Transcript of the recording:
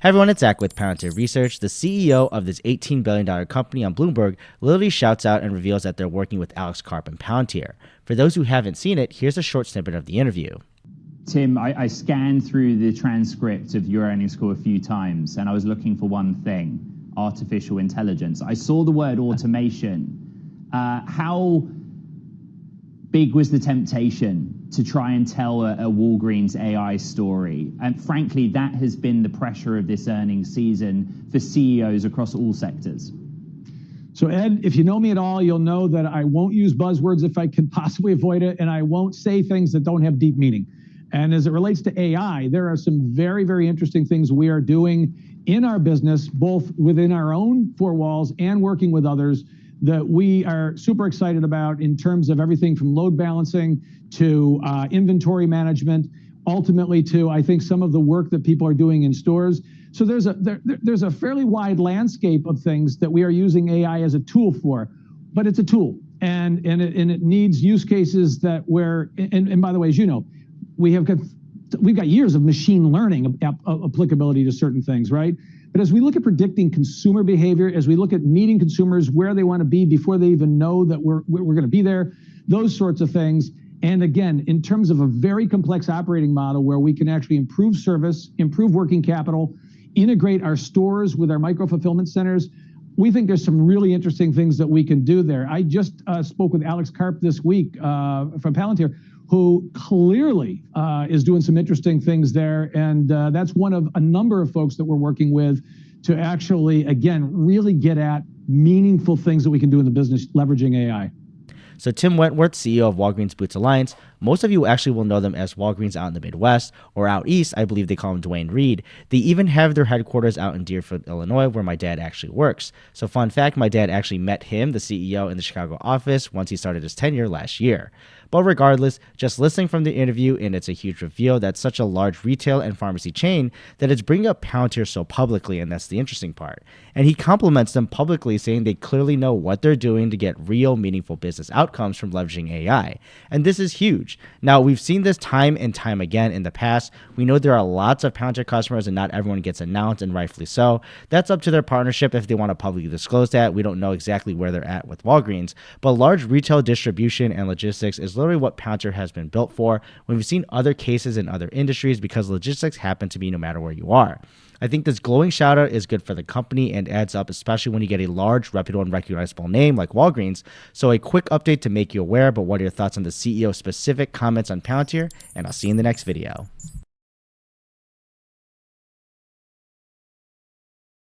Hey everyone, it's Zach with Palantir Research. The CEO of this $18 billion company on Bloomberg literally shouts out and reveals that they're working with Alex Karp and Palantir. For those who haven't seen it, here's a short snippet of the interview. Tim, I scanned through the transcript of your earnings call a few times, and I was looking for one thing: artificial intelligence. I saw the word automation. How big was the temptation to try and tell a Walgreens AI story? And frankly, that has been the pressure of this earnings season for CEOs across all sectors. So Ed, if you know me at all, you'll know that I won't use buzzwords if I can possibly avoid it, and I won't say things that don't have deep meaning. And as it relates to AI, there are some very, very interesting things we are doing in our business, both within our own four walls and working with others, that we are super excited about in terms of everything from load balancing to inventory management, ultimately to, I think, some of the work that people are doing in stores. So there's a fairly wide landscape of things that we are using AI as a tool for, but it's a tool, and it needs use cases that and by the way, as you know, we've got years of machine learning applicability to certain things, right? But as we look at predicting consumer behavior, as we look at meeting consumers where they want to be before they even know that we're going to be there, those sorts of things. And again, in terms of a very complex operating model where we can actually improve service, improve working capital, integrate our stores with our micro-fulfillment centers, we think there's some really interesting things that we can do there. I just spoke with Alex Karp this week from Palantir, who clearly is doing some interesting things there. And that's one of a number of folks that we're working with to actually, again, really get at meaningful things that we can do in the business leveraging AI. So Tim Wentworth, CEO of Walgreens Boots Alliance, most of you actually will know them as Walgreens out in the Midwest, or out east, I believe they call him Dwayne Reed. They even have their headquarters out in Deerfield, Illinois, where my dad actually works. So fun fact, my dad actually met him, the CEO, in the Chicago office once he started his tenure last year. But regardless, just listening from the interview, and it's a huge reveal that such a large retail and pharmacy chain that it's bringing up Palantir so publicly, and that's the interesting part. And he compliments them publicly, saying they clearly know what they're doing to get real, meaningful business outcomes from leveraging AI. And this is huge. Now, we've seen this time and time again in the past. We know there are lots of Palantir customers, and not everyone gets announced, and rightfully so. That's up to their partnership if they want to publicly disclose that. We don't know exactly where they're at with Walgreens, but large retail distribution and logistics is literally what Palantir has been built for, when we've seen other cases in other industries, because logistics happen to be no matter where you are. I think this glowing shout out is good for the company and adds up, especially when you get a large, reputable, and recognizable name like Walgreens. So a quick update to make you aware, but what are your thoughts on the CEO's specific comments on Palantir? And I'll see you in the next video.